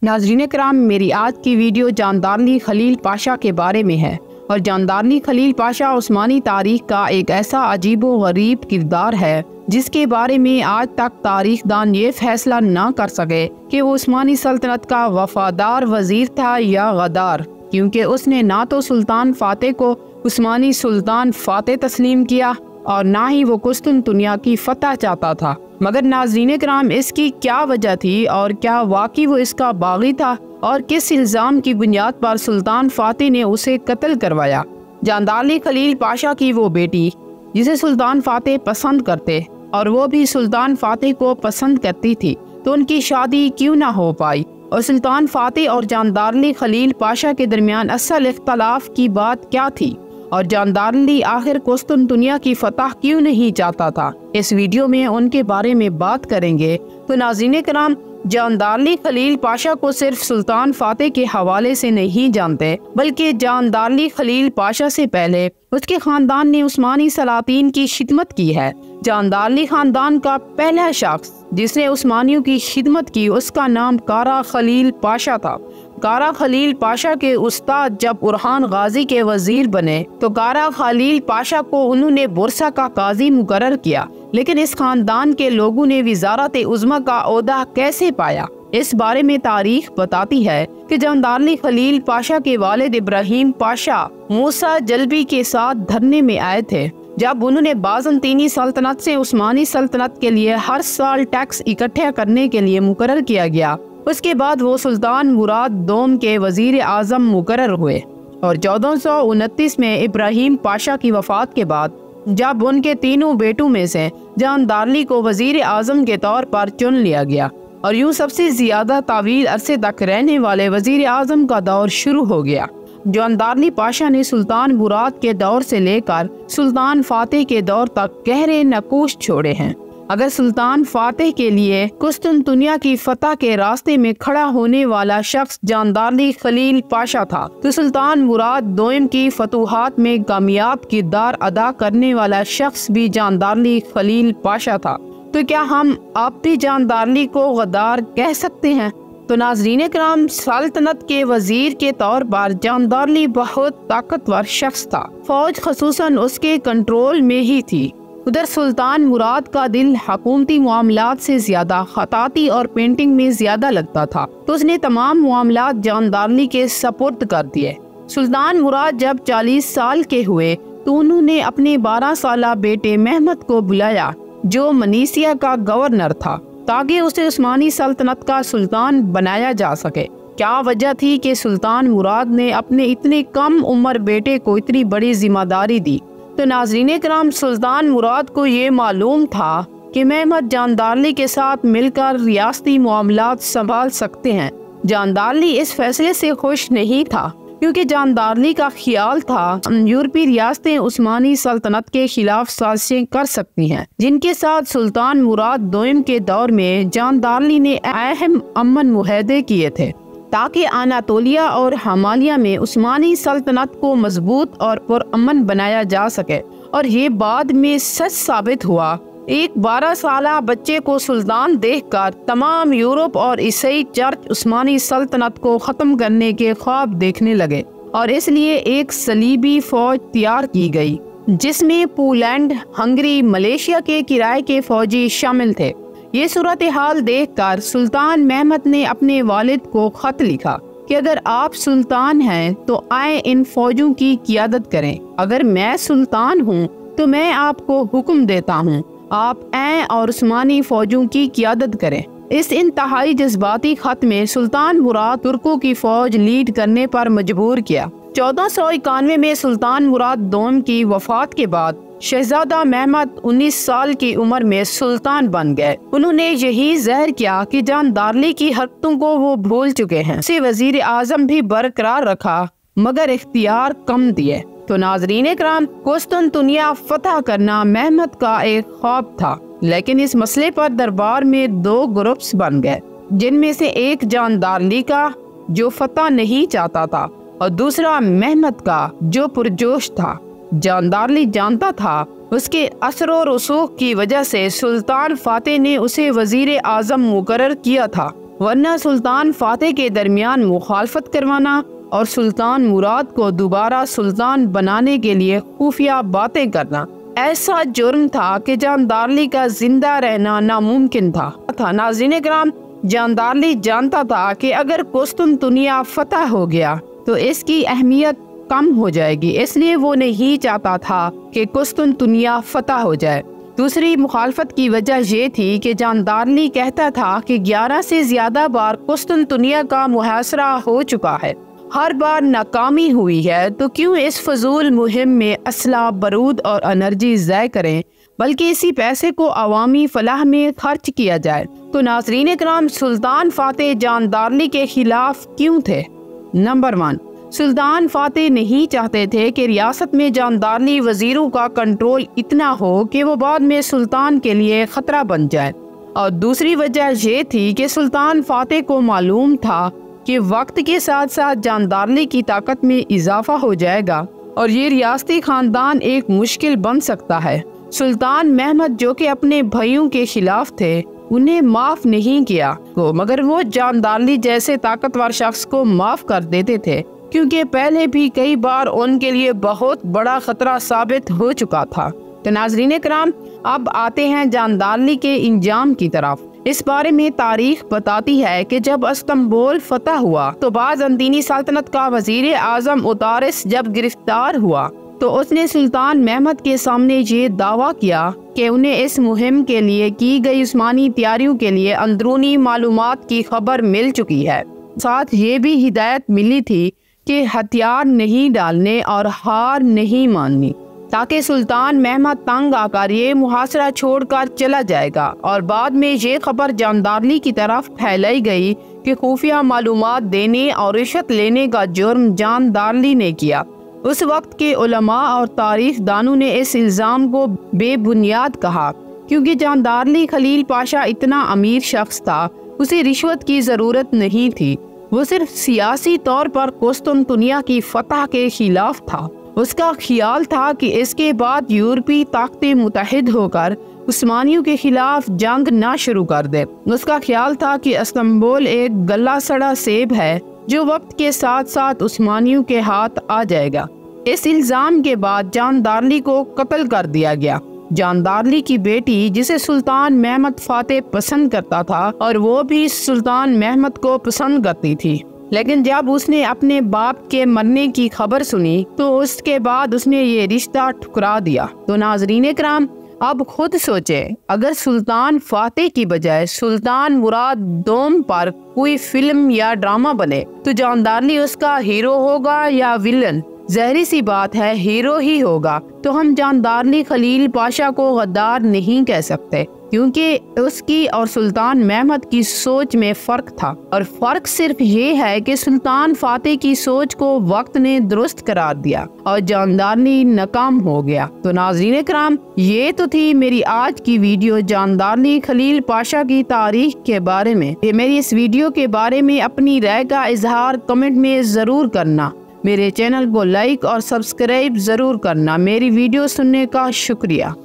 नाज़रीन कराम, मेरी आज की वीडियो जानदारली खलील पाशा के बारे में है। और जानदारली खलील पाशा उस्मानी तारीख का एक ऐसा अजीबो गरीब किरदार है जिसके बारे में आज तक तारीखदान ये फैसला ना कर सके कि वो उस्मानी सल्तनत का वफादार वजीर था या गद्दार, क्योंकि उसने ना तो सुल्तान फातेह को उस्मानी सुल्तान फातेह तस्लीम किया और ना ही वो कुस्तुनतुनिया की फतह चाहता था। मगर नाज़रीन कराम, इसकी क्या वजह थी और क्या वाकई वो इसका बागी था और किस इल्ज़ाम की बुनियाद पर सुल्तान फातेह ने उसे कत्ल करवाया? जानदारली खलील पाशा की वो बेटी जिसे सुल्तान फातेह पसंद करते और वो भी सुल्तान फातेह को पसंद करती थी, तो उनकी शादी क्यों ना हो पाई? और सुल्तान फातेह और जानदारली खलील पाशा के दरमियान असल इख्तलाफ की बात क्या थी? और जानदारली आखिर कुस्तुनतुनिया की फतह क्यों नहीं चाहता था? इस वीडियो में उनके बारे में बात करेंगे। तो नाज़रीन कराम, जानदारली खलील पाशा को सिर्फ सुल्तान फातेह के हवाले से नहीं जानते, बल्कि जानदारली खलील पाशा से पहले उसके खानदान ने उस्मानी सलातीन की खिदमत की है। जानदारली खानदान का पहला शख्स जिसने उस्मानियों की खिदमत की, उसका नाम कारा खलील पाशा था। कारा खलील पाशा के उस्ताद जब उरहान गाजी के वजीर बने तो कारा खलील पाशा को उन्होंने बुरसा का काजी मुकर्रर किया। लेकिन इस खानदान के लोगों ने विज़ारत उज़्मा का ओहदा कैसे पाया? इस बारे में तारीख बताती है कि जानदारली खलील पाशा के वालिद इब्राहिम पाशा मूसा जल्बी के साथ धरने में आए थे जब उन्होंने बाज़ंतीनी सल्तनत से उस्मानी सल्तनत के लिए हर साल टैक्स इकट्ठा करने के लिए मुकर्रर किया गया। उसके बाद वो सुल्तान मुराद दोम के वजीर आज़म मुकर्रर हुए और 1429 में इब्राहिम पाशा की वफात के बाद जब उनके तीनों बेटों में से जानदारली को वजीर आज़म के तौर पर चुन लिया गया और यूँ सबसे ज्यादा तावील अरसे तक रहने वाले वजीर आज़म का दौर शुरू हो गया। जानदारली पाशा ने सुल्तान मुराद के दौर से लेकर सुल्तान फातेह के दौर तक गहरे नकूश छोड़े हैं। अगर सुल्तान फातेह के लिए कुस्तुनतुनिया की फतह के रास्ते में खड़ा होने वाला शख्स जानदारली खलील पाशा था, तो सुल्तान मुराद दोम की फतूहात में कामयाब किरदार अदा करने वाला शख्स भी जानदारली खलील पाशा था। तो क्या हम अब भी जानदारली को गद्दार कह सकते हैं? तो नाज़रीन कराम, सल्तनत के वजीर के तौर पर जानदारली बहुत ताकतवर शख्स था। फौज खसूसन उसके कंट्रोल में ही थी। उधर सुल्तान मुराद का दिल हुकूमती मामलात से ज्यादा खताती और पेंटिंग में ज्यादा लगता था, तो उसने तमाम मामलात जानदारली के सपुर्द कर दिए। सुल्तान मुराद जब 40 साल के हुए तो उन्होंने अपने 12 साला बेटे महमद को बुलाया जो मनीसिया का गवर्नर था, ताकि उसे उस्मानी सल्तनत का सुल्तान बनाया जा सके। क्या वजह थी कि सुल्तान मुराद ने अपने इतने कम उम्र बेटे को इतनी बड़ी जिम्मेदारी दी? तो नाज़रीन कराम, सुल्तान मुराद को ये मालूम था कि महमद जानदारली के साथ मिलकर रियासती मामलात संभाल सकते हैं। जानदारली इस फैसले से खुश नहीं था, क्योंकि जानदारली का ख्याल था यूरोपीय रियासतें उस्मानी सल्तनत के खिलाफ साजिशें कर सकती हैं, जिनके साथ सुल्तान मुराद दोम के दौर में जानदारली ने अहम अमन मुआहदे किए थे, ताकि अनातोलिया और हमालिया में उस्मानी सल्तनत को मजबूत और पुरअमन बनाया जा सके। और ये बाद में सच साबित हुआ। एक 12 साला बच्चे को सुल्तान देखकर तमाम यूरोप और ईसाई चर्च उस्मानी सल्तनत को खत्म करने के ख्वाब देखने लगे और इसलिए एक सलीबी फौज तैयार की गई, जिसमें पोलैंड, हंगरी, मलेशिया के किराए के फौजी शामिल थे। ये सूरत हाल देखकर सुल्तान महमद ने अपने वालिद को खत लिखा कि अगर आप सुल्तान हैं तो आए इन फौजों की क़ियादत करें। अगर मैं सुल्तान हूँ तो मैं आपको हुक्म देता हूँ, आप आए और उस्मानी फौजों की क़ियादत करें। इस इंतहाई जज्बाती खत में सुल्तान मुराद तुर्कों की फौज लीड करने पर मजबूर किया। 1491 में सुल्तान मुराद दोम की वफात के बाद शहजादा महमद 19 साल की उम्र में सुल्तान बन गए। उन्होंने यही ज़हर किया कि जानदारली की हरकतों को वो भूल चुके हैं। उसे वजीर आज़म भी बरकरार रखा मगर इख्तियार कम दिए। तो नाज़रीन कराम, कुस्तुनतुनिया फतह करना महमद का एक ख्वाब था, लेकिन इस मसले पर दरबार में 2 ग्रुप्स बन गए, जिनमें से एक जानदारली का जो फतह नहीं चाहता था और दूसरा महमद का जो पुरजोश था। जानदारली जानता था उसके असर और रसूख की वजह से सुल्तान फातेह ने उसे वजीर आज़म मुकर्रर किया था ورنہ سلطان فاتح کے درمیان مخالفت کروانا اور سلطان مراد کو دوبارہ سلطان بنانے کے لیے خفیہ باتیں کرنا ایسا جرم تھا کہ جاندارلی کا زندہ رہنا ناممکن تھا۔ ناظرین کرام، جاندارلی جانتا تھا کہ اگر قسطنطنیہ فتح ہو گیا تو اس کی اہمیت کم ہو جائے گی، اس لیے وہ نہیں چاہتا تھا کہ قسطنطنیہ فتح ہو جائے۔ دوسری مخالفت کی وجہ یہ تھی کہ جاندارلی کہتا تھا کہ 11 سے زیادہ بار قسطنطنیہ کا محاصرہ ہو چکا ہے، ہر بار ناکامی ہوئی ہے، تو کیوں اس فضول مہم میں اسلحہ، بارود اور انرجی ضائع کریں، بلکہ اسی پیسے کو عوامی فلاح میں خرچ کیا جائے۔ تو ناظرین کرام، سلطان فاتح جاندارلی کے خلاف کیوں تھے؟ نمبر 1، سلطان فاتح نہیں چاہتے تھے کہ ریاست میں جاندارلی وزیروں کا کنٹرول اتنا ہو کہ وہ بعد میں سلطان کے لیے خطرہ بن جائے، اور دوسری وجہ یہ تھی کہ سلطان فاتح کو معلوم تھا کہ وقت کے ساتھ ساتھ جاندارلی کی طاقت میں اضافہ ہو جائے گا اور یہ ریاستی خاندان ایک مشکل بن سکتا ہے۔ سلطان محمد، جو کہ اپنے بھائیوں کے خلاف تھے، انہیں معاف نہیں کیا، مگر وہ جاندارلی جیسے طاقتور شخص کو معاف کر دیتے تھے، کیونکہ پہلے بھی کئی بار ان کے لیے بہت بڑا خطرہ ثابت ہو چکا تھا۔ تو ناظرین کرام، اب آتے ہیں جاندارلی کے انجام کی طرف۔ اس بارے میں تاریخ بتاتی ہے کہ جب استنبول فتح ہوا تو بازنطینی سلطنت کا وزیر اعظم اوتارس جب گرفتار ہوا تو اس نے سلطان محمد کے سامنے یہ دعویٰ کیا کہ انہیں اس مہم کے لیے کی گئی عثمانی تیاریوں کے لیے اندرونی معلومات کی خبر مل چکی ہے۔ ساتھ یہ بھی ہدایت ملی تھی کہ ہتھیار نہیں ڈالنے اور ہار نہیں ماننی، تاکہ سلطان محمد تنگ آ کر یہ محاصرہ چھوڑ کر چلا جائے گا۔ اور بعد میں یہ خبر جاندارلی کی طرف پھیلائی گئی کہ خفیہ معلومات دینے اور رشوت لینے کا جرم جاندارلی نے کیا۔ اس وقت کے علماء اور تاریخ دانوں نے اس الزام کو بے بنیاد کہا، کیونکہ جاندارلی خلیل پاشا اتنا امیر شخص تھا، اسے رشوت کی ضرورت نہیں تھی، وہ صرف سیاسی طور پر قسطنطنیہ کی فتح کے خلاف تھا۔ اس کا خیال تھا کہ اس کے بعد یورپی طاقتیں متحد ہو کر عثمانیوں کے خلاف جنگ نہ شروع کر دے۔ اس کا خیال تھا کہ استنبول ایک گلا سڑا سیب ہے جو وقت کے ساتھ ساتھ عثمانیوں کے ہاتھ آ جائے گا۔ اس الزام کے بعد جاندارلی کو قتل کر دیا گیا۔ جاندارلی کی بیٹی، جسے سلطان محمد فاتح پسند کرتا تھا اور وہ بھی سلطان محمد کو پسند کرتی تھی، لیکن جب اس نے اپنے باپ کے مرنے کی خبر سنی تو اس کے بعد اس نے یہ رشتہ ٹھکرا دیا۔ تو ناظرین کرام، اب خود سوچیں، اگر سلطان فاتح کی بجائے سلطان مراد دوم پر کوئی فلم یا ڈرامہ بنے تو جاندارلی اس کا ہیرو ہوگا یا ویلن؟ ظاہری سی بات ہے، ہیرو ہی ہوگا۔ تو ہم جاندارلی خلیل پاشا کو غدار نہیں کہہ سکتے، کیونکہ اس کی اور سلطان محمد کی سوچ میں فرق تھا، اور فرق صرف یہ ہے کہ سلطان فاتح کی سوچ کو وقت نے درست قرار دیا اور جاندارلی ناکام ہو گیا۔ تو ناظرین کرام، یہ تو تھی میری آج کی ویڈیو جاندارلی خلیل پاشا کی تاریخ کے بارے میں۔ میری اس ویڈیو کے بارے میں اپنی رائے کا اظہار کمنٹ میں ضرور کرنا۔ میرے چینل کو لائک اور سبسکرائب ضرور کرنا۔ میری ویڈیو سننے کا شکریہ۔